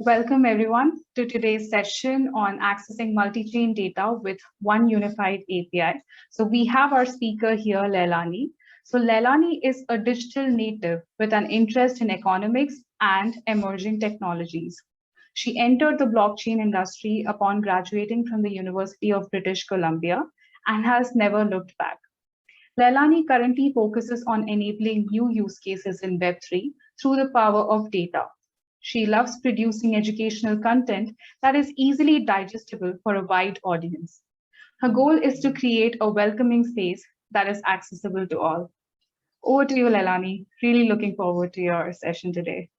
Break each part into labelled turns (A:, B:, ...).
A: welcome everyone to today's session on accessing multi-chain data with one unified API. So we have our speaker here, Leilani. So Leilani is a digital native with an interest in economics and emerging technologies. She entered the blockchain industry upon graduating from the University of British Columbia and has never looked back. Leilani currently focuses on enabling new use cases in Web3 through the power of data. She loves producing educational content that is easily digestible for a wide audience. Her goal is to create a welcoming space that is accessible to all. Over to you, Leilani. Really looking forward to your session today.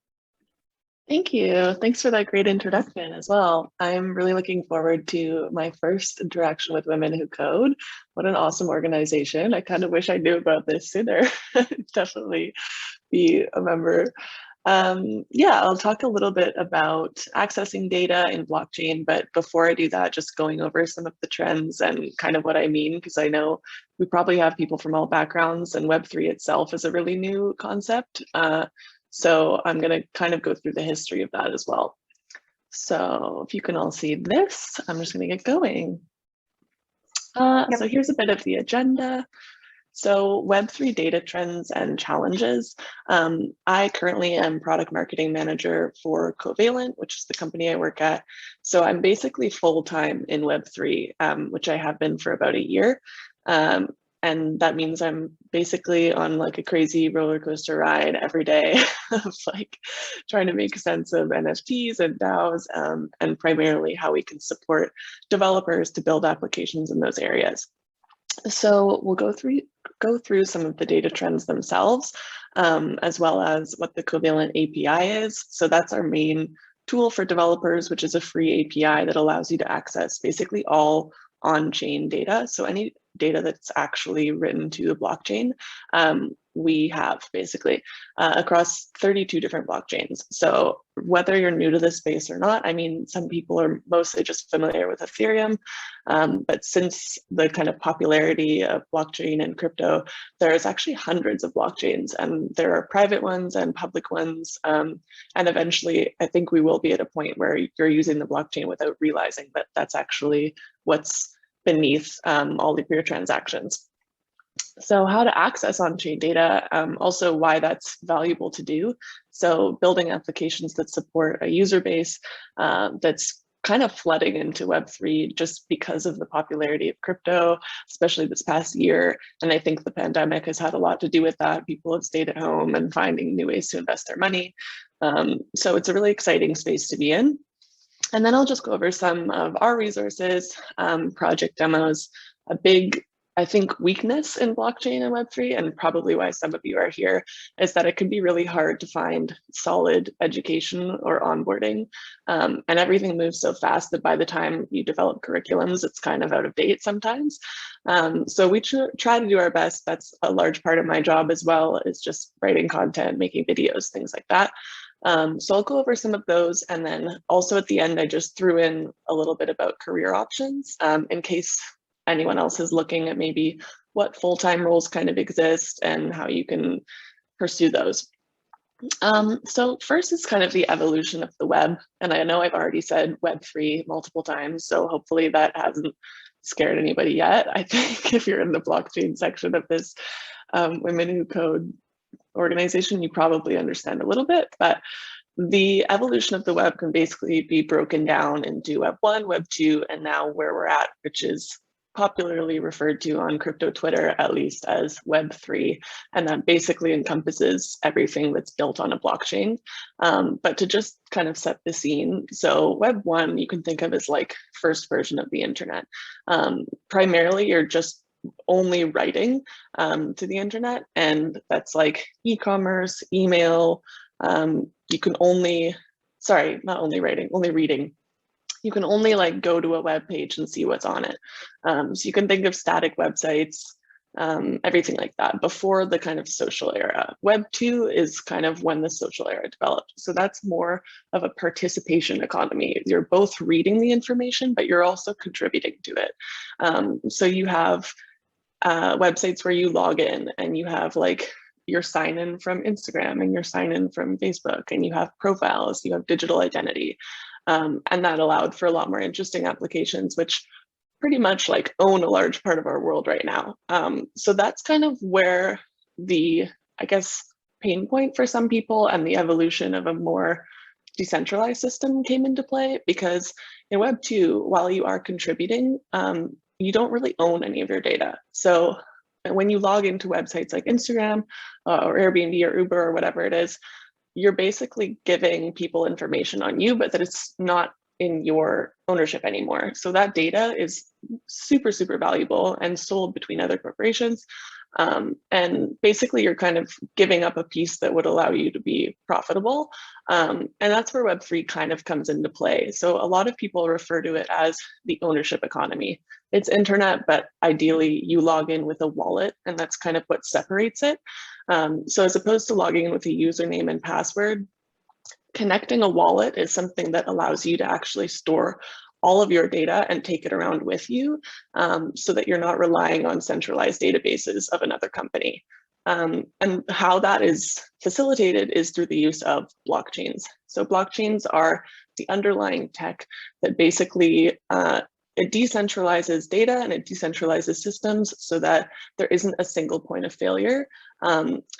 B: Thank you. Thanks for that great introduction as well. I'm really looking forward to my first interaction with Women Who Code. What an awesome organization. I kind of wish I knew about this sooner. Definitely be a member. Yeah, I'll talk a little bit about accessing data in blockchain, but before I do that, just going over some of the trends and kind of what I mean, because I know we probably have people from all backgrounds and Web3 itself is a really new concept. So I'm going to kind of go through the history of that as well. So if you can all see this, I'm just going to get going. So here's a bit of the agenda. So Web3 data trends and challenges. I currently am product marketing manager for Covalent, which is the company I work at. So I'm basically full-time in Web3, which I have been for about a year. And that means I'm basically on like a crazy roller coaster ride every day of like trying to make sense of NFTs and DAOs, and primarily how we can support developers to build applications in those areas. So we'll go through some of the data trends themselves, as well as what the Covalent API is. So that's our main tool for developers, which is a free API that allows you to access basically all on-chain data. So any data that's actually written to the blockchain, we have basically across 32 different blockchains. So whether you're new to this space or not, I mean, some people are mostly just familiar with Ethereum, but since the kind of popularity of blockchain and crypto, there's actually hundreds of blockchains, and there are private ones and public ones. And eventually, I think we will be at a point where you're using the blockchain without realizing that that's actually what's beneath all of your transactions. So how to access on-chain data, also why that's valuable to do. So building applications that support a user base that's kind of flooding into Web3 just because of the popularity of crypto, especially this past year. And I think the pandemic has had a lot to do with that. People have stayed at home and finding new ways to invest their money. So it's a really exciting space to be in. And then I'll just go over some of our resources, project demos. A big, I think, weakness in blockchain and Web3, and probably why some of you are here, is that it can be really hard to find solid education or onboarding. And everything moves so fast that by the time you develop curriculums, it's kind of out of date sometimes. So we try to do our best. That's a large part of my job as well, is just writing content, making videos, things like that. So I'll go over some of those, and then also at the end, I just threw in a little bit about career options in case anyone else is looking at maybe what full-time roles kind of exist and how you can pursue those. So first is kind of the evolution of the web, and I know I've already said Web3 multiple times, so hopefully that hasn't scared anybody yet. I think if you're in the blockchain section of this Women Who Code organization, you probably understand a little bit, but the evolution of the web can basically be broken down into Web 1, Web 2, and now where we're at, which is popularly referred to on crypto Twitter, at least, as Web 3. And that basically encompasses everything that's built on a blockchain. But to just kind of set the scene, so Web 1, you can think of as like first version of the internet. Primarily, you're just only writing to the internet, and that's like e-commerce, email. You can only, sorry, not only writing, only reading. You can only like go to a web page and see what's on it. So you can think of static websites, everything like that before the kind of social era. Web 2 is kind of when the social era developed. So that's more of a participation economy. You're both reading the information, but you're also contributing to it. So you have websites where you log in and you have like your sign in from Instagram and your sign in from Facebook, and you have profiles, you have digital identity. And that allowed for a lot more interesting applications, which pretty much like own a large part of our world right now. So that's kind of where the, I guess, pain point for some people and the evolution of a more decentralized system came into play, because in Web 2, while you are contributing, you don't really own any of your data. So when you log into websites like Instagram or Airbnb or Uber or whatever it is, you're basically giving people information on you, but that it's not in your ownership anymore. So that data is super, super valuable and sold between other corporations. And basically you're kind of giving up a piece that would allow you to be profitable. And that's where Web3 kind of comes into play. So a lot of people refer to it as the ownership economy. It's internet, but ideally you log in with a wallet, and that's kind of what separates it. So as opposed to logging in with a username and password, connecting a wallet is something that allows you to actually store all of your data and take it around with you, so that you're not relying on centralized databases of another company. And how that is facilitated is through the use of blockchains. So blockchains are the underlying tech that basically it decentralizes data and it decentralizes systems so that there isn't a single point of failure.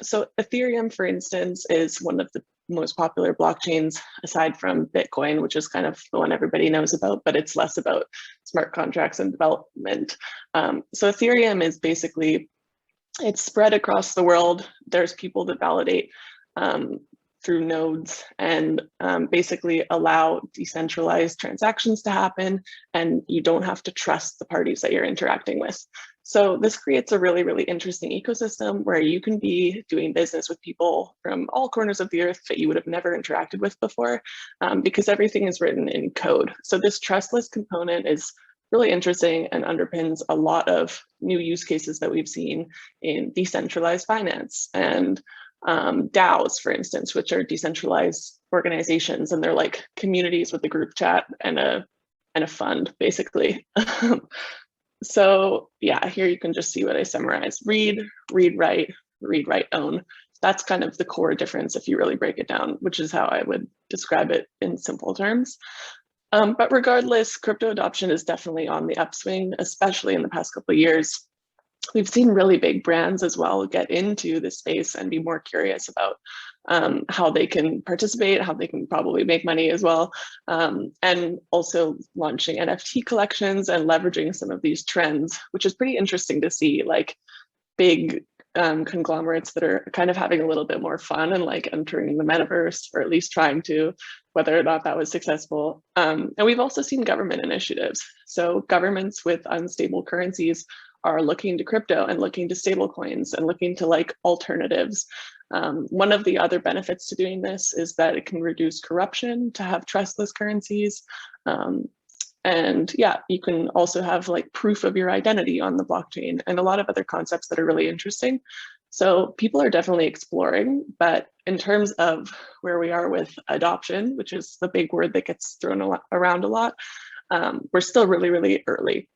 B: So Ethereum, for instance, is one of the most popular blockchains aside from Bitcoin, which is kind of the one everybody knows about, but it's less about smart contracts and development. So Ethereum is basically, it's spread across the world. There's people that validate through nodes and basically allow decentralized transactions to happen, and you don't have to trust the parties that you're interacting with. So this creates a really, really interesting ecosystem where you can be doing business with people from all corners of the earth that you would have never interacted with before, because everything is written in code. So this trustless component is really interesting and underpins a lot of new use cases that we've seen in decentralized finance and DAOs, for instance, which are decentralized organizations, and they're like communities with a group chat and a fund, basically. So yeah, here you can just see what I summarized: read, write, own. That's kind of the core difference if you really break it down, which is how I would describe it in simple terms. But regardless, crypto adoption is definitely on the upswing, especially in the past couple of years. We've seen really big brands as well get into this space and be more curious about how they can participate, how they can probably make money as well, and also launching NFT collections and leveraging some of these trends, which is pretty interesting to see, like big conglomerates that are kind of having a little bit more fun and like entering the metaverse, or at least trying to, whether or not that was successful. And we've also seen government initiatives. So governments with unstable currencies are looking to crypto and looking to stable coins and looking to like alternatives. One of the other benefits to doing this is that it can reduce corruption to have trustless currencies. And yeah, you can also have like proof of your identity on the blockchain and a lot of other concepts that are really interesting. So people are definitely exploring, but in terms of where we are with adoption, which is the big word that gets thrown around a lot, we're still really, really early.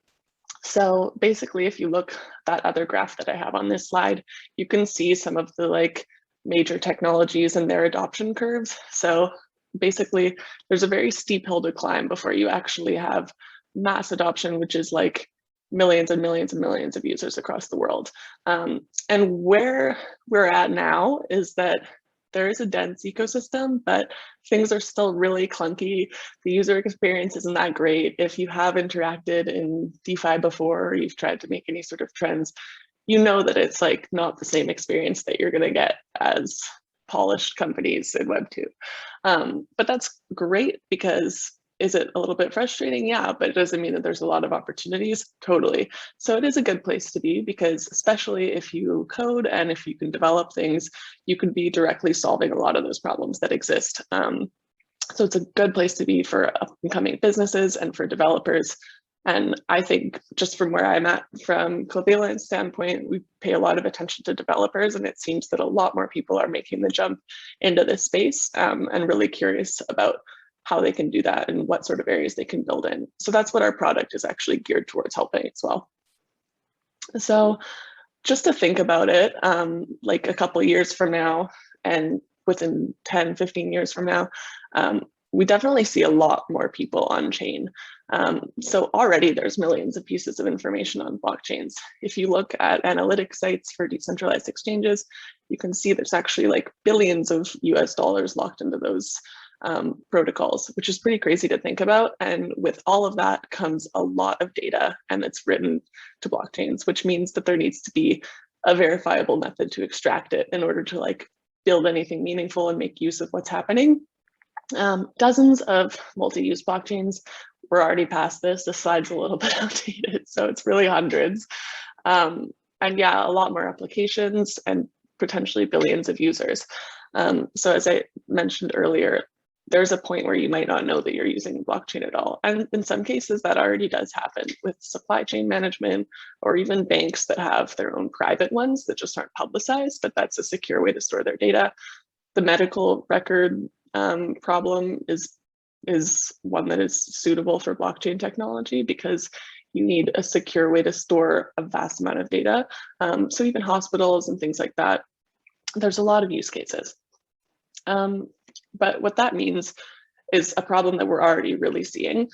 B: So basically, if you look at that other graph that I have on this slide, you can see some of the like major technologies and their adoption curves. So basically, there's a very steep hill to climb before you actually have mass adoption, which is like millions and millions and millions of users across the world. And where we're at now is that there is a dense ecosystem, but things are still really clunky. The user experience isn't that great. If you have interacted in DeFi before, or you've tried to make any sort of trends, you know that it's like not the same experience that you're gonna get as polished companies in Web 2. But that's great, because is it a little bit frustrating? Yeah, but it doesn't mean that there's a lot of opportunities. Totally. So it is a good place to be, because especially if you code and if you can develop things, you can be directly solving a lot of those problems that exist. So it's a good place to be for up-and-coming businesses and for developers. And I think just from where I'm at, from Covalent's standpoint, we pay a lot of attention to developers, and it seems that a lot more people are making the jump into this space and really curious about how they can do that and what sort of areas they can build in. So that's what our product is actually geared towards helping as well. So just to think about it, like a couple of years from now, and within 10, 15 years from now, we definitely see a lot more people on chain. So already there's millions of pieces of information on blockchains. If you look at analytic sites for decentralized exchanges, you can see there's actually like billions of US dollars locked into those protocols, which is pretty crazy to think about. And with all of that comes a lot of data, and it's written to blockchains, which means that there needs to be a verifiable method to extract it in order to like build anything meaningful and make use of what's happening. Dozens of multi-use blockchains. We're already past this. This slide's a little bit outdated, so it's really hundreds. And yeah, a lot more applications and potentially billions of users. So as I mentioned earlier, there's a point where you might not know that you're using blockchain at all. And in some cases that already does happen with supply chain management, or even banks that have their own private ones that just aren't publicized, but that's a secure way to store their data. The medical record problem is one that is suitable for blockchain technology because you need a secure way to store a vast amount of data. So even hospitals and things like that, there's a lot of use cases. But what that means is a problem that we're already really seeing,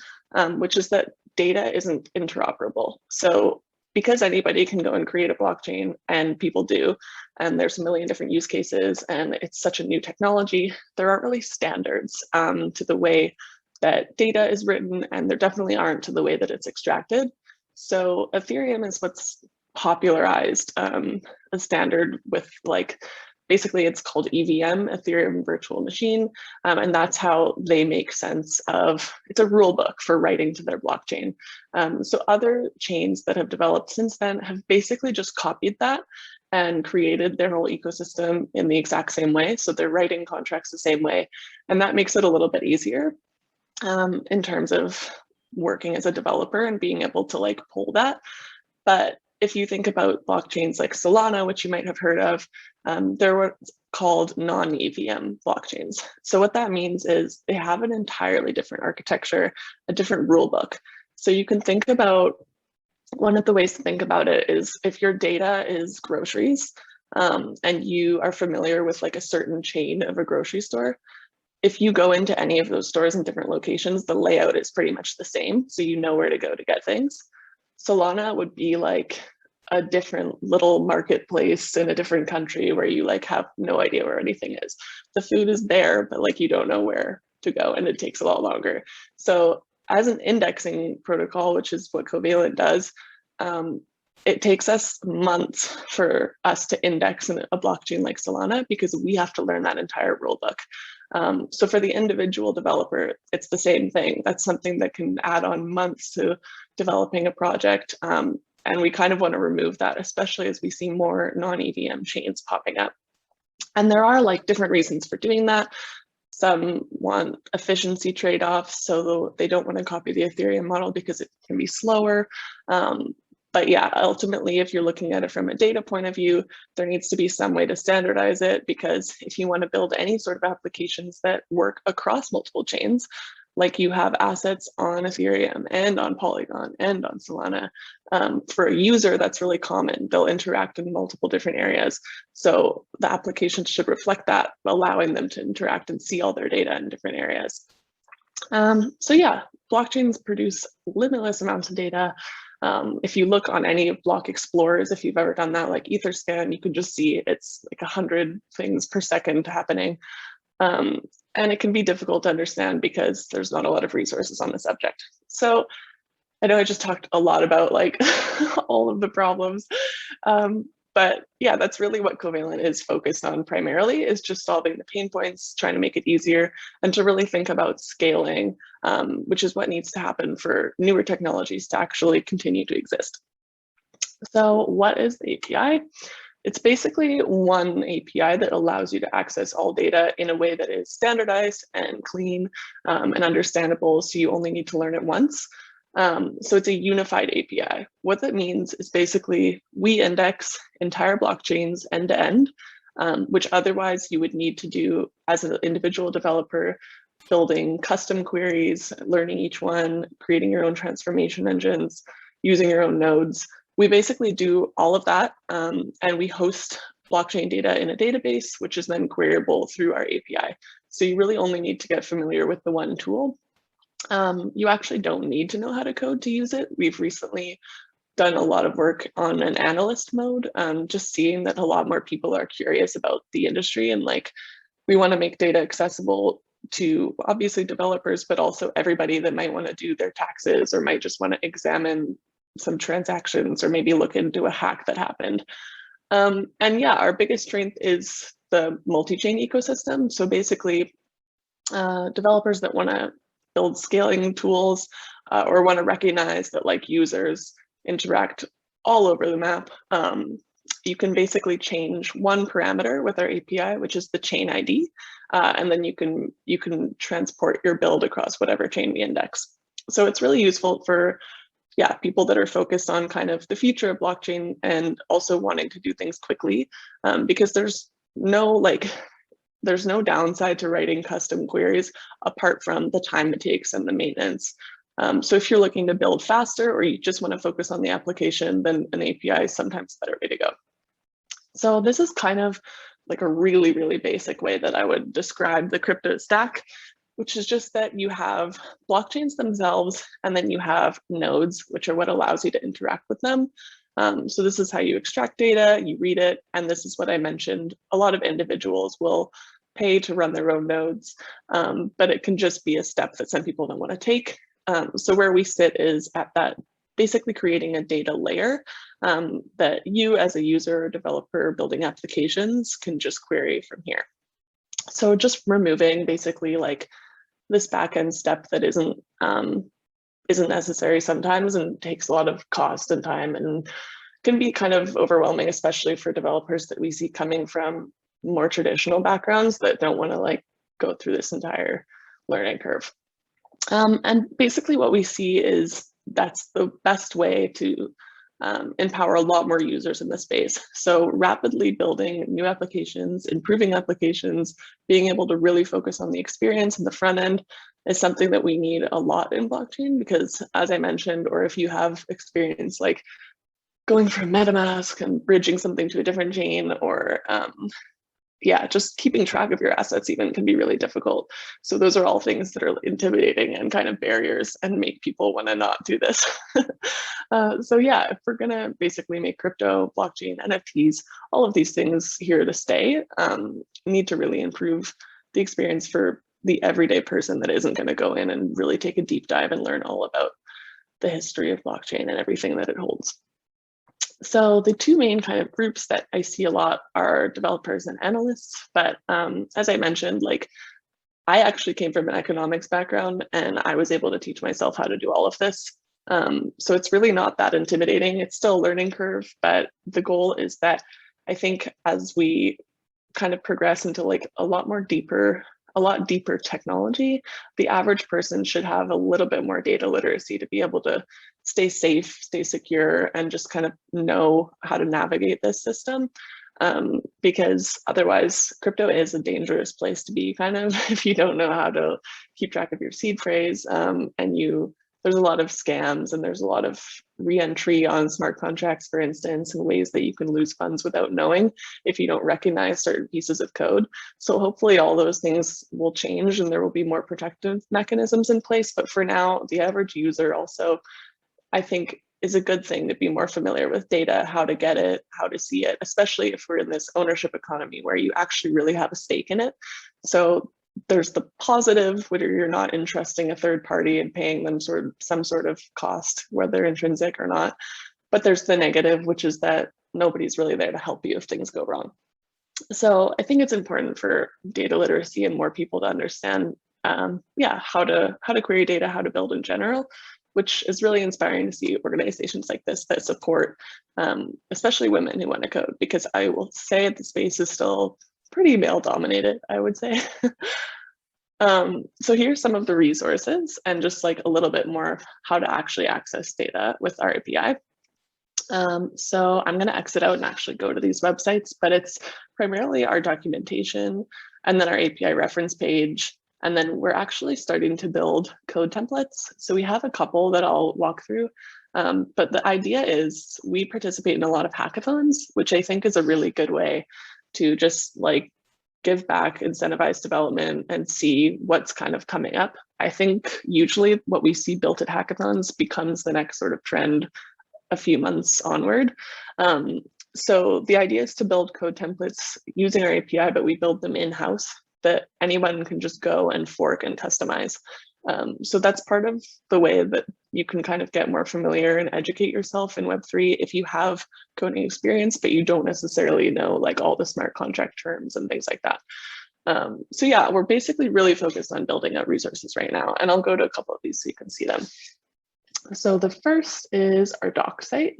B: which is that data isn't interoperable. So because anybody can go and create a blockchain, and people do, and there's a million different use cases, and it's such a new technology, there aren't really standards to the way that data is written, and there definitely aren't to the way that it's extracted. So Ethereum is what's popularized a standard with like, basically it's called EVM, Ethereum Virtual Machine, and that's how they make sense of, it's a rule book for writing to their blockchain. So other chains that have developed since then have basically just copied that and created their whole ecosystem in the exact same way. So they're writing contracts the same way, and that makes it a little bit easier in terms of working as a developer and being able to like pull that. But if you think about blockchains like Solana, which you might have heard of, they're what's called non-EVM blockchains. So what that means is they have an entirely different architecture, a different rule book. So you can think about, one of the ways to think about it is if your data is groceries and you are familiar with like a certain chain of a grocery store, if you go into any of those stores in different locations, the layout is pretty much the same. So you know where to go to get things. Solana would be like a different little marketplace in a different country where you like have no idea where anything is. The food is there, but like you don't know where to go, and it takes a lot longer. So as an indexing protocol, which is what Covalent does, it takes us months for us to index in a blockchain like Solana because we have to learn that entire rulebook. So for the individual developer, it's the same thing. That's something that can add on months to developing a project. And we kind of want to remove that, especially as we see more non-EVM chains popping up. And there are like different reasons for doing that. Some want efficiency trade-offs, so they don't want to copy the Ethereum model because it can be slower. But yeah, ultimately, if you're looking at it from a data point of view, there needs to be some way to standardize it, because if you want to build any sort of applications that work across multiple chains, like you have assets on Ethereum and on Polygon and on Solana, for a user, that's really common. They'll interact in multiple different areas. So the applications should reflect that, allowing them to interact and see all their data in different areas. So yeah, blockchains produce limitless amounts of data. If you look on any of block explorers, if you've ever done that, like Etherscan, you can just see it's like 100 things per second happening. And it can be difficult to understand because there's not a lot of resources on the subject. So I know I just talked a lot about like all of the problems, but yeah, that's really what Covalent is focused on primarily, is just solving the pain points, trying to make it easier, and to really think about scaling, which is what needs to happen for newer technologies to actually continue to exist. So what is the API? It's basically one API that allows you to access all data in a way that is standardized and clean and understandable, so you only need to learn it once. So it's a unified API. What that means is basically we index entire blockchains end to end, which otherwise you would need to do as an individual developer, building custom queries, learning each one, creating your own transformation engines, using your own nodes. we basically do all of that, and we host blockchain data in a database, which is then queryable through our API. So you really only need to get familiar with the one tool. You actually don't need to know how to code to use it. We've recently done a lot of work on an analyst mode, just seeing that a lot more people are curious about the industry, and like, we want to make data accessible to obviously developers, but also everybody that might want to do their taxes or might just want to examine some transactions or maybe look into a hack that happened. And yeah, our biggest strength is the multi-chain ecosystem. So basically, developers that want to build scaling tools or want to recognize that like users interact all over the map, you can basically change one parameter with our API, which is the chain ID, and then you can transport your build across whatever chain we index. So it's really useful for people that are focused on kind of the future of blockchain and also wanting to do things quickly, because there's no downside to writing custom queries apart from the time it takes and the maintenance. So if you're looking to build faster or you just want to focus on the application, then an API is sometimes a better way to go. So this is kind of like a really, really basic way that I would describe the crypto stack, which is just that you have blockchains themselves, and then you have nodes, which are what allows you to interact with them. So this is how you extract data, you read it, and this is what I mentioned. A lot of individuals will pay to run their own nodes, but it can just be a step that some people don't want to take. So where we sit is at that, basically creating a data layer that you as a user or developer building applications can just query from here. So just removing basically like this backend step that isn't necessary sometimes and takes a lot of cost and time and can be kind of overwhelming, especially for developers that we see coming from more traditional backgrounds that don't want to like go through this entire learning curve. And basically what we see is that's the best way to empower a lot more users in the space. So rapidly building new applications, improving applications, being able to really focus on the experience in the front end is something that we need a lot in blockchain, because as I mentioned, or if you have experience like going from MetaMask and bridging something to a different chain, or just keeping track of your assets even can be really difficult. So those are all things that are intimidating and kind of barriers and make people want to not do this. So yeah, if we're going to basically make crypto, blockchain, NFTs, all of these things here to stay, need to really improve the experience for the everyday person that isn't going to go in and really take a deep dive and learn all about the history of blockchain and everything that it holds. So the two main kind of groups that I see a lot are developers and analysts. But as I mentioned, like I actually came from an economics background and I was able to teach myself how to do all of this. So it's really not that intimidating. It's still a learning curve, but the goal is that I think as we kind of progress into like a lot deeper technology, the average person should have a little bit more data literacy to be able to stay safe, stay secure, and just kind of know how to navigate this system. Because otherwise, crypto is a dangerous place to be, kind of, if you don't know how to keep track of your seed phrase, and there's a lot of scams and there's a lot of re-entry on smart contracts, for instance, and ways that you can lose funds without knowing if you don't recognize certain pieces of code. So hopefully all those things will change and there will be more protective mechanisms in place. But for now, the average user also, I think, is a good thing to be more familiar with data, how to get it, how to see it, especially if we're in this ownership economy where you actually really have a stake in it. So there's the positive, where you're not entrusting a third party and paying them some sort of cost, whether intrinsic or not. But there's the negative, which is that nobody's really there to help you if things go wrong. So I think it's important for data literacy and more people to understand, how to query data, how to build in general, which is really inspiring to see organizations like this that support, especially women who want to code, because I will say the space is still pretty male dominated, I would say. So here's some of the resources and just like a little bit more of how to actually access data with our API. So I'm going to exit out and actually go to these websites, but it's primarily our documentation and then our API reference page. And then we're actually starting to build code templates. So we have a couple that I'll walk through. But the idea is we participate in a lot of hackathons, which I think is a really good way to just like give back, incentivize development, and see what's kind of coming up. I think usually what we see built at hackathons becomes the next sort of trend a few months onward. So the idea is to build code templates using our API, but we build them in-house that anyone can just go and fork and customize. So that's part of the way that you can kind of get more familiar and educate yourself in Web3 if you have coding experience, but you don't necessarily know like all the smart contract terms and things like that. So yeah, we're basically really focused on building out resources right now. And I'll go to a couple of these so you can see them. So the first is our doc site.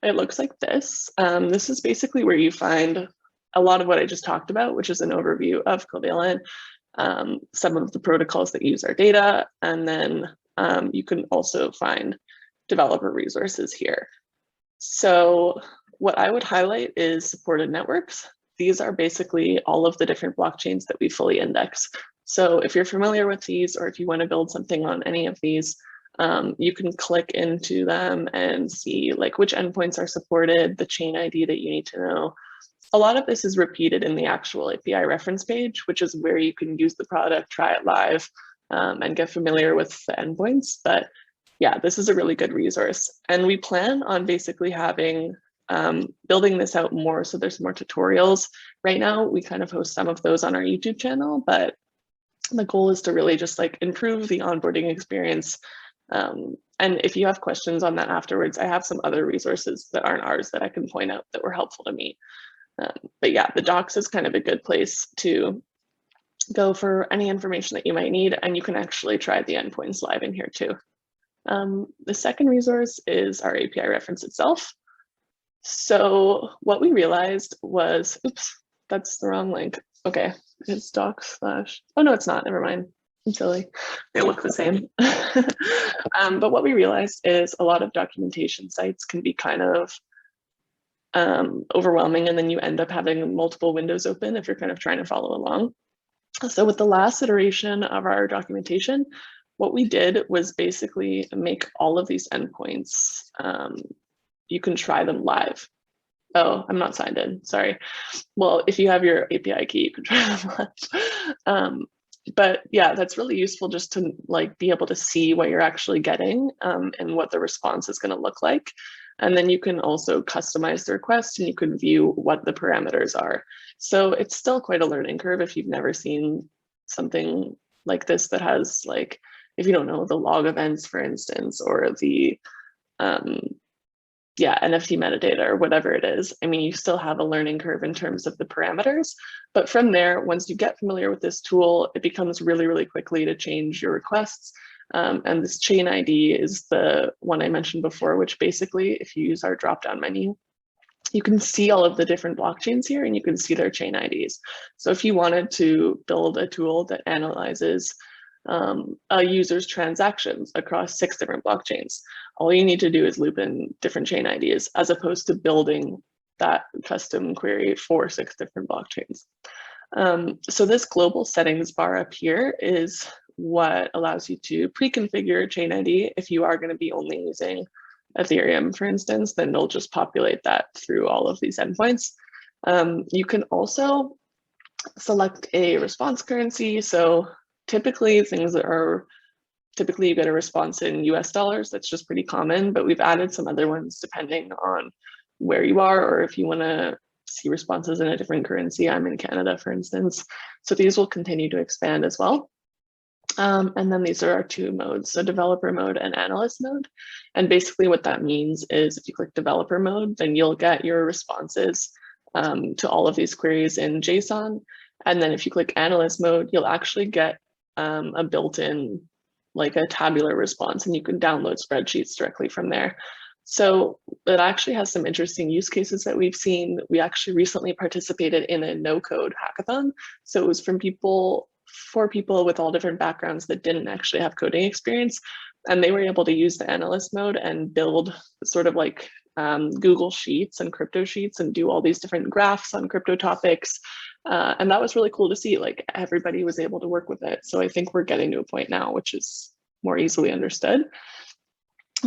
B: It looks like this. This is basically where you find a lot of what I just talked about, which is an overview of Covalent, some of the protocols that use our data, and then you can also find developer resources here. So what I would highlight is supported networks. These are basically all of the different blockchains that we fully index. So if you're familiar with these, or if you want to build something on any of these, you can click into them and see like which endpoints are supported, the chain ID that you need to know. A lot of this is repeated in the actual API reference page, which is where you can use the product, try it live, and get familiar with the endpoints. But yeah, this is a really good resource. And we plan on basically having, building this out more so there's more tutorials. Right now, we kind of host some of those on our YouTube channel, but the goal is to really just like improve the onboarding experience. And if you have questions on that afterwards, I have some other resources that aren't ours that I can point out that were helpful to me. But yeah, the docs is kind of a good place to go for any information that you might need, and you can actually try the endpoints live in here too. The second resource is our API reference itself. So what we realized was, oops, that's the wrong link. Okay, it's docs slash, oh no, it's not, never mind. I'm silly, they look the same. But what we realized is a lot of documentation sites can be kind of overwhelming, and then you end up having multiple windows open if you're kind of trying to follow along. So with the last iteration of our documentation, what we did was basically make all of these endpoints, you can try them live. Oh, I'm not signed in, sorry. Well, if you have your API key, you can try them live. But yeah, that's really useful just to like be able to see what you're actually getting and what the response is going to look like. And then you can also customize the request and you can view what the parameters are. So it's still quite a learning curve if you've never seen something like this that has like, if you don't know the log events, for instance, or the NFT metadata or whatever it is. I mean, you still have a learning curve in terms of the parameters, but from there, once you get familiar with this tool, it becomes really, really quickly to change your requests. And this chain ID is the one I mentioned before, which basically, if you use our drop-down menu, you can see all of the different blockchains here and you can see their chain IDs. So if you wanted to build a tool that analyzes a user's transactions across 6 different blockchains, all you need to do is loop in different chain IDs as opposed to building that custom query for 6 different blockchains. So this global settings bar up here is what allows you to pre-configure chain ID. If you are going to be only using Ethereum, for instance, then it'll just populate that through all of these endpoints. You can also select a response currency. So typically things that are, typically you get a response in US dollars, that's just pretty common, but we've added some other ones depending on where you are, or if you want to see responses in a different currency. I'm in Canada, for instance. So these will continue to expand as well. And then these are our 2 modes, so developer mode and analyst mode. And basically what that means is if you click developer mode, then you'll get your responses to all of these queries in JSON. And then if you click analyst mode, you'll actually get a built-in, like a tabular response, and you can download spreadsheets directly from there. So it actually has some interesting use cases that we've seen. We actually recently participated in a no-code hackathon. So it was from people, for people with all different backgrounds that didn't actually have coding experience. And they were able to use the analyst mode and build sort of like Google Sheets and crypto sheets and do all these different graphs on crypto topics. And that was really cool to see, like everybody was able to work with it. So I think we're getting to a point now which is more easily understood.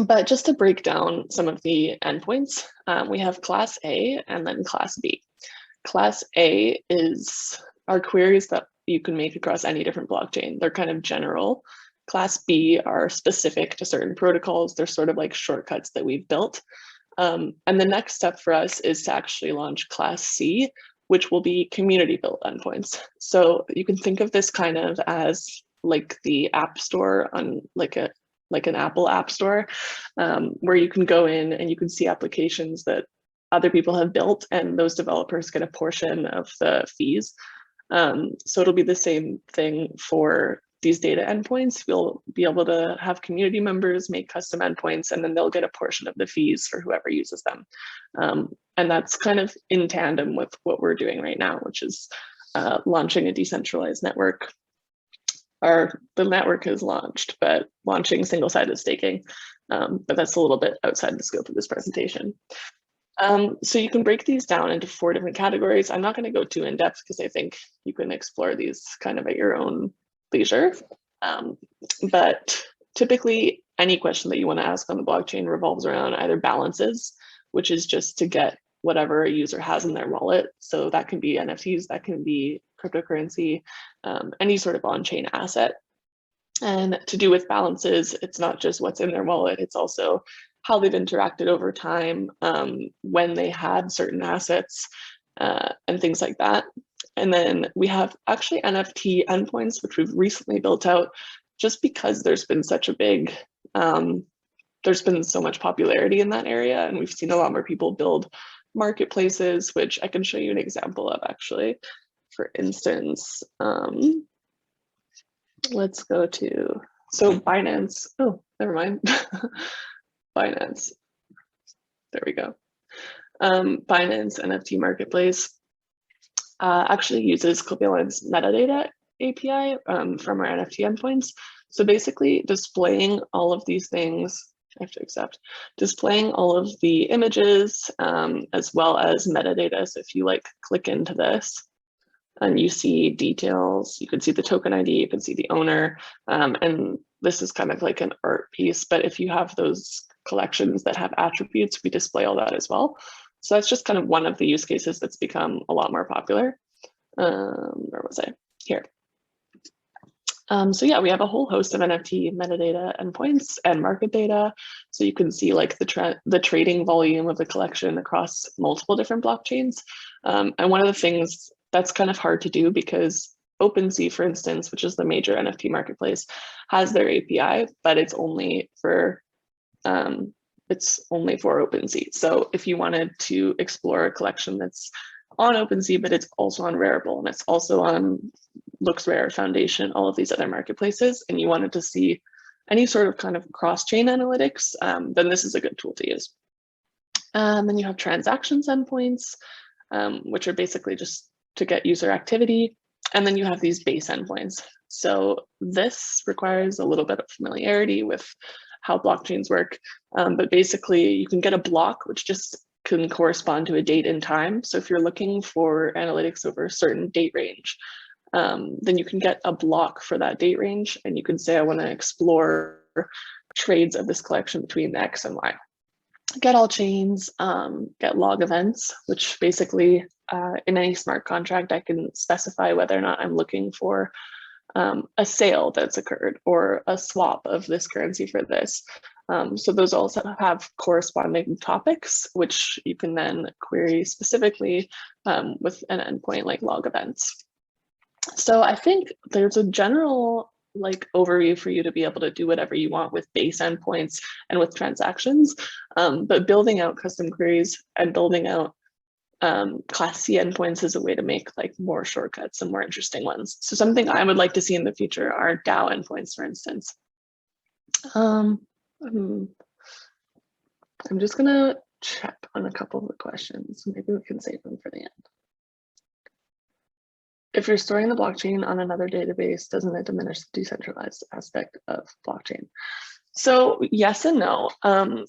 B: But just to break down some of the endpoints, we have class A and then class B. Class A are queries that you can make across any different blockchain. They're kind of general. Class B are specific to certain protocols. They're sort of like shortcuts that we've built. And the next step for us is to actually launch class C, which will be community built endpoints. So you can think of this kind of as like the app store on like an Apple app store, where you can go in and you can see applications that other people have built, and those developers get a portion of the fees. So it'll be the same thing for these data endpoints. We'll be able to have community members make custom endpoints, and then they'll get a portion of the fees for whoever uses them. And that's kind of in tandem with what we're doing right now, which is launching a decentralized network. The network is launched, but launching single-sided staking. But that's a little bit outside the scope of this presentation. So you can break these down into 4 different categories. I'm not going to go too in depth because I think you can explore these kind of at your own leisure. But typically any question that you want to ask on the blockchain revolves around either balances, which is just to get whatever a user has in their wallet. So that can be NFTs, that can be cryptocurrency, any sort of on-chain asset. And to do with balances, it's not just what's in their wallet, it's also how they've interacted over time, when they had certain assets, and things like that. And then we have actually NFT endpoints, which we've recently built out just because there's been such a big, there's been so much popularity in that area, and we've seen a lot more people build marketplaces, which I can show you an example of actually. For instance, let's go to, so Binance, oh, never mind. Binance, there we go. Binance NFT marketplace actually uses Clippyline's metadata API from our NFT endpoints. So basically displaying all of these things, I have to accept, displaying all of the images as well as metadata. So if you like click into this and you see details, you can see the token ID, you can see the owner, and this is kind of like an art piece, but if you have those collections that have attributes, we display all that as well. So that's just kind of one of the use cases that's become a lot more popular. Where was I? Here. So yeah, we have a whole host of NFT metadata endpoints and market data. So you can see like the trading volume of the collection across multiple different blockchains. And one of the things that's kind of hard to do because OpenSea, for instance, which is the major NFT marketplace, has their API, but it's only for OpenSea. So if you wanted to explore a collection that's on OpenSea, but it's also on Rarible and it's also on LooksRare, Foundation, all of these other marketplaces, and you wanted to see any sort of kind of cross-chain analytics, then this is a good tool to use. Then you have transactions endpoints, which are basically just to get user activity. And then you have these base endpoints. So this requires a little bit of familiarity with how blockchains work. But basically you can get a block, which just can correspond to a date and time. So if you're looking for analytics over a certain date range, then you can get a block for that date range. And you can say, I want to explore trades of this collection between X and Y. Get all chains, get log events, which basically in any smart contract, I can specify whether or not I'm looking for a sale that's occurred or a swap of this currency for this. So those also have corresponding topics, which you can then query specifically with an endpoint like log events. So I think there's a general like overview for you to be able to do whatever you want with base endpoints and with transactions, but building out custom queries and building out Class C endpoints is a way to make like more shortcuts and more interesting ones. So something I would like to see in the future are DAO endpoints, for instance. I'm just gonna check on a couple of the questions. Maybe we can save them for the end. If you're storing the blockchain on another database, doesn't it diminish the decentralized aspect of blockchain? So yes and no.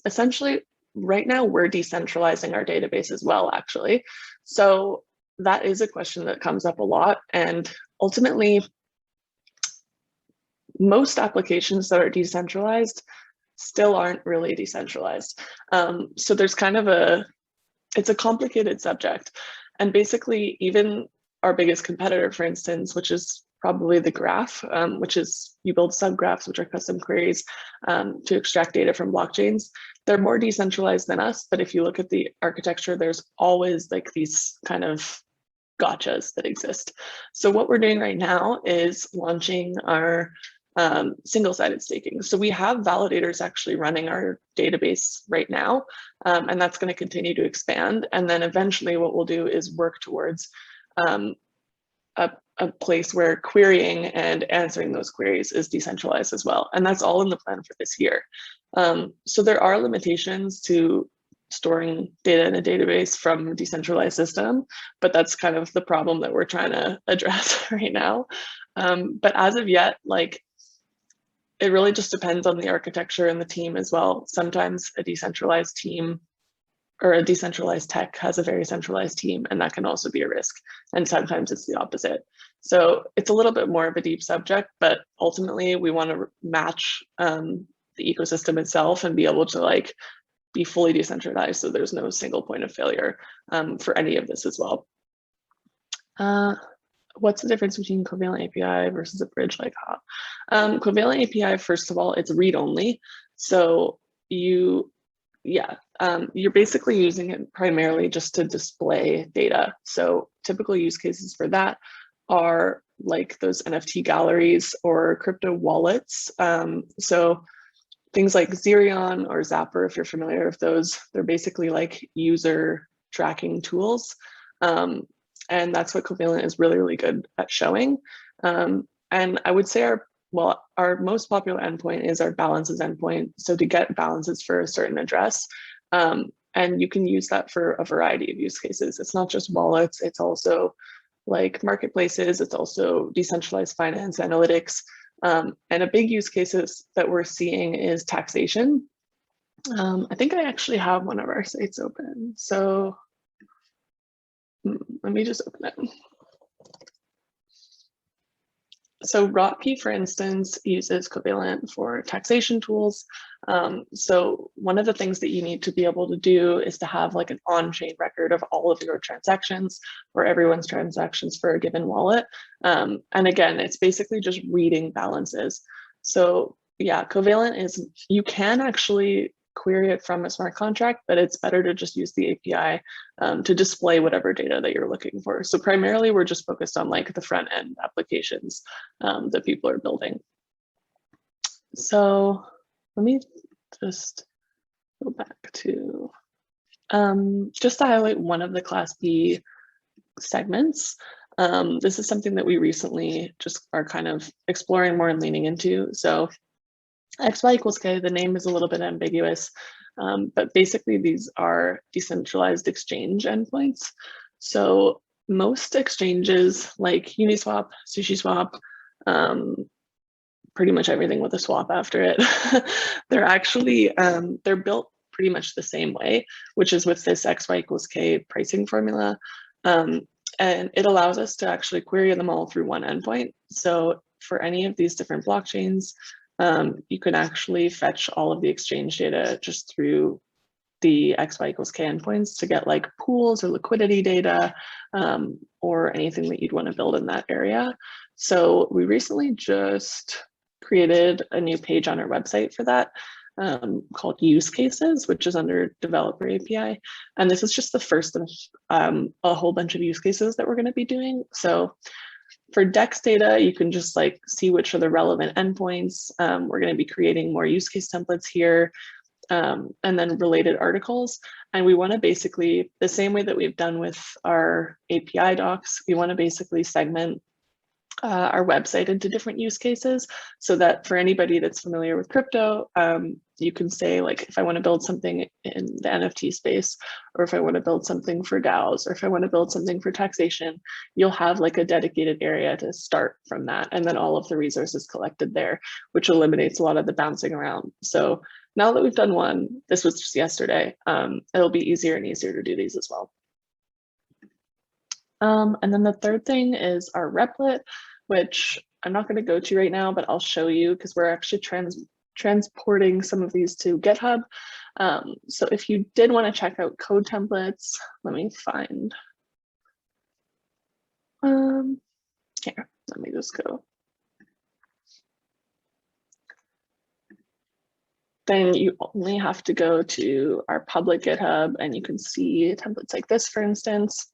B: Essentially, right now we're decentralizing our database as well, actually. So that is a question that comes up a lot. And ultimately, most applications that are decentralized still aren't really decentralized. So there's kind of it's a complicated subject. And basically even our biggest competitor, for instance, which is probably the graph, which is you build subgraphs, which are custom queries to extract data from blockchains. They're more decentralized than us, but if you look at the architecture, there's always like these kind of gotchas that exist. So what we're doing right now is launching our single-sided staking. So we have validators actually running our database right now, and that's going to continue to expand. And then eventually what we'll do is work towards a place where querying and answering those queries is decentralized as well. And that's all in the plan for this year. So there are limitations to storing data in a database from a decentralized system, but that's kind of the problem that we're trying to address right now. But as of yet, like, it really just depends on the architecture and the team as well. Sometimes a decentralized team or a decentralized tech has a very centralized team, and that can also be a risk. And sometimes it's the opposite. So it's a little bit more of a deep subject, but ultimately we want to match the ecosystem itself and be able to like be fully decentralized, so there's no single point of failure for any of this as well. What's the difference between covalent API versus a bridge like HA? Covalent API, first of all, it's read-only. So you're basically using it primarily just to display data. So typical use cases for that are like those NFT galleries or crypto wallets. So things like Xerion or Zapper, if you're familiar with those, they're basically like user tracking tools. And that's what Covalent is really, really good at showing. And I would say our most popular endpoint is our balances endpoint. So to get balances for a certain address, and you can use that for a variety of use cases. It's not just wallets, it's also like marketplaces, it's also decentralized finance analytics. And a big use cases that we're seeing is taxation. I think I actually have one of our sites open. So let me just open it. So Rotkey, for instance, uses Covalent for taxation tools. So one of the things that you need to be able to do is to have like an on-chain record of all of your transactions or everyone's transactions for a given wallet. And again, it's basically just reading balances. So yeah, Covalent is, you can actually query it from a smart contract, but it's better to just use the API to display whatever data that you're looking for. So primarily we're just focused on like the front end applications that people are building. So let me just go back to, just to highlight one of the Class B segments. This is something that we recently just are kind of exploring more and leaning into. So XY equals K, the name is a little bit ambiguous, but basically these are decentralized exchange endpoints. So most exchanges like Uniswap, SushiSwap, pretty much everything with a swap after it, they're actually, they're built pretty much the same way, which is with this XY equals K pricing formula. And it allows us to actually query them all through one endpoint. So for any of these different blockchains, you can actually fetch all of the exchange data just through the XY equals K endpoints to get like pools or liquidity data or anything that you'd want to build in that area. So we recently just created a new page on our website for that called use cases, which is under developer API. And this is just the first of a whole bunch of use cases that we're going to be doing. So for DEX data, you can just like see which are the relevant endpoints. We're going to be creating more use case templates here and then related articles. And we want to basically, the same way that we've done with our API docs, we want to basically segment our website into different use cases so that for anybody that's familiar with crypto, you can say like, if I want to build something in the NFT space, or if I want to build something for DAOs, or if I want to build something for taxation, you'll have like a dedicated area to start from that. And then all of the resources collected there, which eliminates a lot of the bouncing around. So now that we've done one, this was just yesterday, it'll be easier and easier to do these as well. And then the third thing is our Replit, which I'm not going to go to right now, but I'll show you because we're actually transporting some of these to GitHub. So if you did want to check out code templates, let me find, here, let me just go. Then you only have to go to our public GitHub and you can see templates like this, for instance.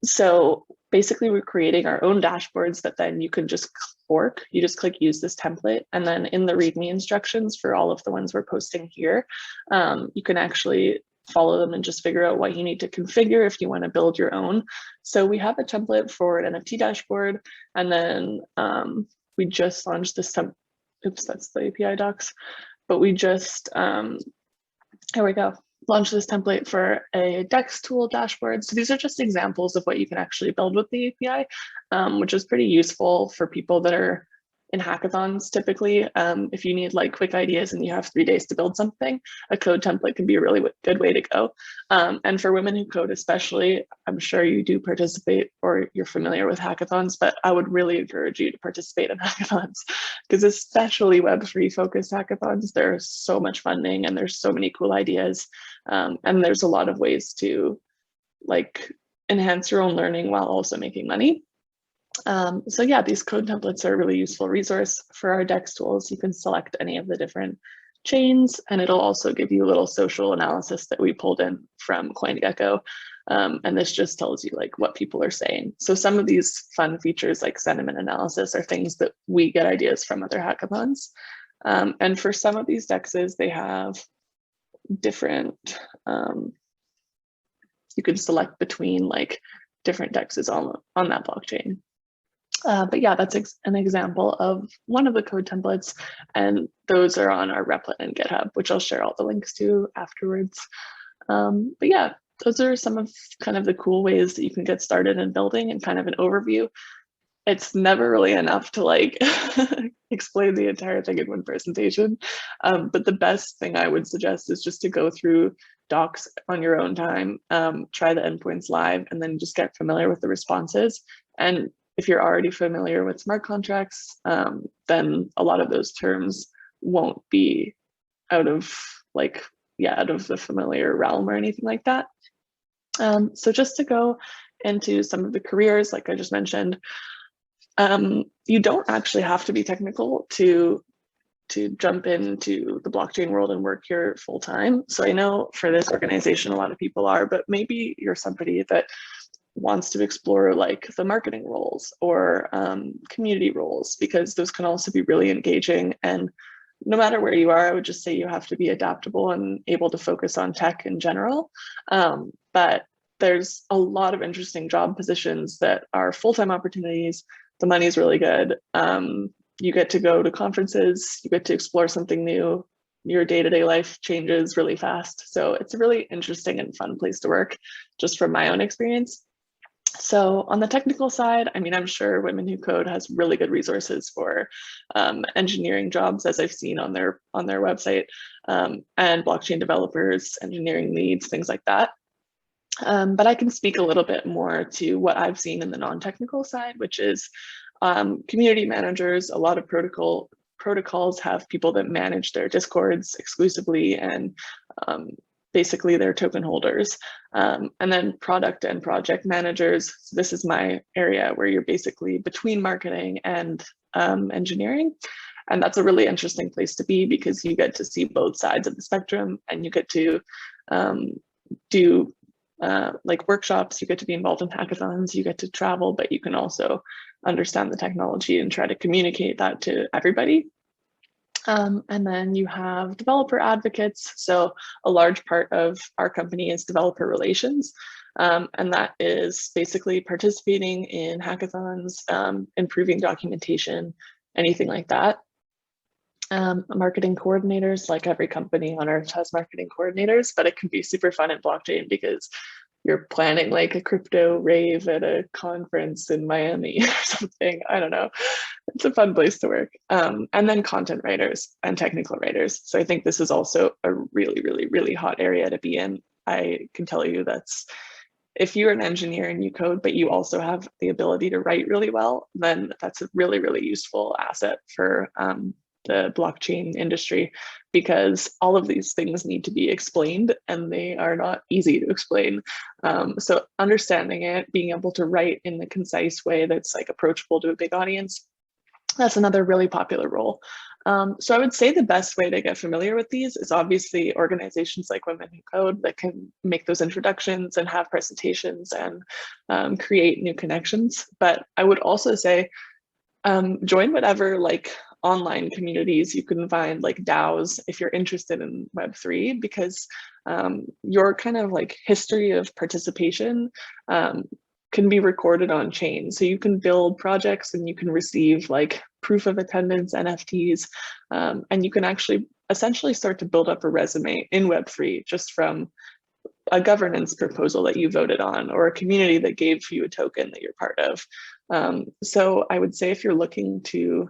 B: So basically we're creating our own dashboards that then you can just fork. You just click use this template, and then in the README instructions for all of the ones we're posting here, you can actually follow them and just figure out what you need to configure if you want to build your own. So we have a template for an NFT dashboard, and then we just launched this oops, that's the API docs, but we just, here we go, launch this template for a DEX tool dashboard. So these are just examples of what you can actually build with the API, which is pretty useful for people that are in hackathons typically. If you need like quick ideas and you have 3 days to build something, a code template can be a really good way to go. And for women who code especially, I'm sure you do participate or you're familiar with hackathons, but I would really encourage you to participate in hackathons, because especially Web3 focused hackathons, there's so much funding and there's so many cool ideas. And there's a lot of ways to like enhance your own learning while also making money. So yeah, these code templates are a really useful resource for our DEX tools. You can select any of the different chains, and it'll also give you a little social analysis that we pulled in from CoinGecko. And this just tells you like what people are saying. So some of these fun features like sentiment analysis are things that we get ideas from other hackathons. And for some of these DEXs, they have different, you can select between like different DEXs on that blockchain. But yeah, that's an example of one of the code templates, and those are on our Replit and GitHub, which I'll share all the links to afterwards. But yeah, those are some of kind of the cool ways that you can get started in building, and kind of an overview. It's never really enough to like explain the entire thing in one presentation. But the best thing I would suggest is just to go through docs on your own time, try the endpoints live, and then just get familiar with the responses. And if you're already familiar with smart contracts, then a lot of those terms won't be out of the familiar realm or anything like that. So just to go into some of the careers, like I just mentioned, you don't actually have to be technical to jump into the blockchain world and work here full time. So I know for this organization, a lot of people are, but maybe you're somebody that wants to explore like the marketing roles or community roles, because those can also be really engaging. And no matter where you are, I would just say you have to be adaptable and able to focus on tech in general. But there's a lot of interesting job positions that are full-time opportunities. The money is really good. You get to go to conferences, you get to explore something new. Your day-to-day life changes really fast. So it's a really interesting and fun place to work, just from my own experience. So on the technical side, I mean, I'm sure Women Who Code has really good resources for engineering jobs, as I've seen on their website, and blockchain developers, engineering leads, things like that. But I can speak a little bit more to what I've seen in the non-technical side, which is community managers. A lot of protocols have people that manage their discords exclusively, and basically they're token holders. And then product and project managers. So this is my area where you're basically between marketing and engineering. And that's a really interesting place to be, because you get to see both sides of the spectrum, and you get to do like workshops, you get to be involved in hackathons, you get to travel, but you can also understand the technology and try to communicate that to everybody. And then you have developer advocates. So a large part of our company is developer relations. And that is basically participating in hackathons, improving documentation, anything like that. Marketing coordinators, like every company on earth has marketing coordinators, but it can be super fun in blockchain because you're planning like a crypto rave at a conference in Miami or something. I don't know. It's a fun place to work. And then content writers and technical writers. So I think this is also a really, really, really hot area to be in. I can tell you if you're an engineer and you code, but you also have the ability to write really well, then that's a really, really useful asset for the blockchain industry, because all of these things need to be explained and they are not easy to explain. So understanding it, being able to write in a concise way that's like approachable to a big audience, that's another really popular role. So I would say the best way to get familiar with these is obviously organizations like Women Who Code that can make those introductions and have presentations and create new connections. But I would also say join whatever like online communities you can find, like DAOs, if you're interested in Web3, because your kind of like history of participation can be recorded on chain. So you can build projects and you can receive like proof of attendance, NFTs, and you can actually essentially start to build up a resume in Web3 just from a governance proposal that you voted on or a community that gave you a token that you're part of. So I would say if you're looking to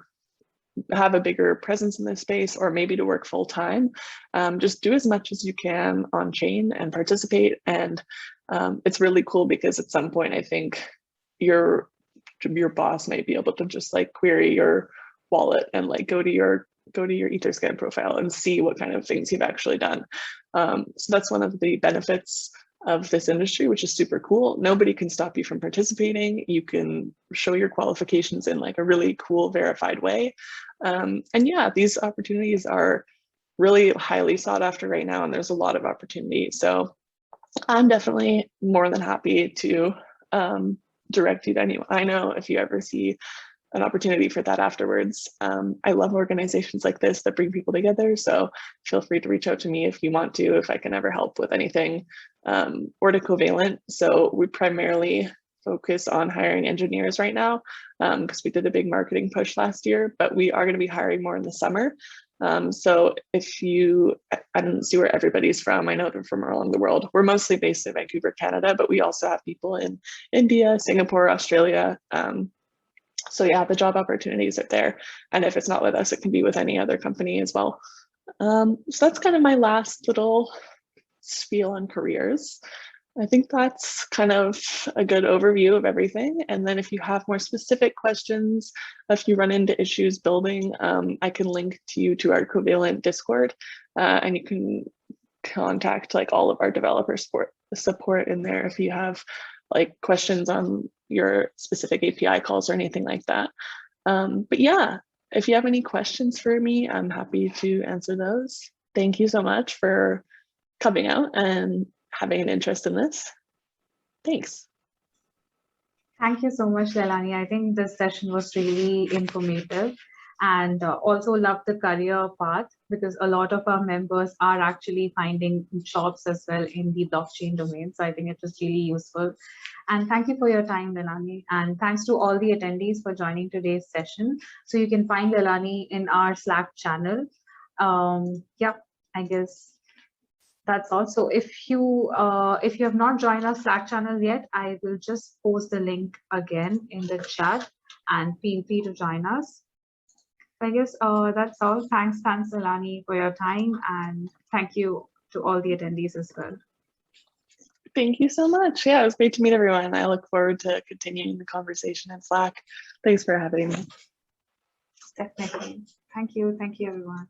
B: have a bigger presence in this space, or maybe to work full time, just do as much as you can on chain and participate. And it's really cool because at some point I think your boss might be able to just like query your wallet and like go to your Etherscan profile and see what kind of things you've actually done. So that's one of the benefits of this industry, which is super cool. Nobody can stop you from participating. You can show your qualifications in like a really cool verified way. And yeah, these opportunities are really highly sought after right now, and there's a lot of opportunity. So I'm definitely more than happy to direct you to anyone I know if you ever see an opportunity for that afterwards. I love organizations like this that bring people together. So feel free to reach out to me if you want to, if I can ever help with anything, or to Covalent. So we primarily focus on hiring engineers right now because we did a big marketing push last year, but we are going to be hiring more in the summer. So if you, I don't see where everybody's from. I know they're from around the world. We're mostly based in Vancouver, Canada, but we also have people in India, Singapore, Australia. So yeah, the job opportunities are there. And if it's not with us, it can be with any other company as well. So that's kind of my last little spiel on careers. I think that's kind of a good overview of everything. And then if you have more specific questions, if you run into issues building, I can link you to our Covalent Discord, and you can contact like all of our developer support in there if you have like questions on your specific API calls or anything like that. But yeah, if you have any questions for me, I'm happy to answer those. Thank you so much for coming out and having an interest in this. Thanks.
A: Thank you so much, Leilani. I think this session was really informative, and also love the career path, because a lot of our members are actually finding jobs as well in the blockchain domain. So I think it was really useful. And thank you for your time, Leilani. And thanks to all the attendees for joining today's session. So you can find Leilani in our Slack channel. Yeah, I guess that's also, if you have not joined our Slack channel yet, I will just post the link again in the chat, and feel free to join us. I guess that's all. Thanks, Leilani, for your time, and thank you to all the attendees as well.
B: Thank you so much. Yeah, it was great to meet everyone. I look forward to continuing the conversation in Slack. Thanks for having me.
A: Definitely. Thank you, everyone.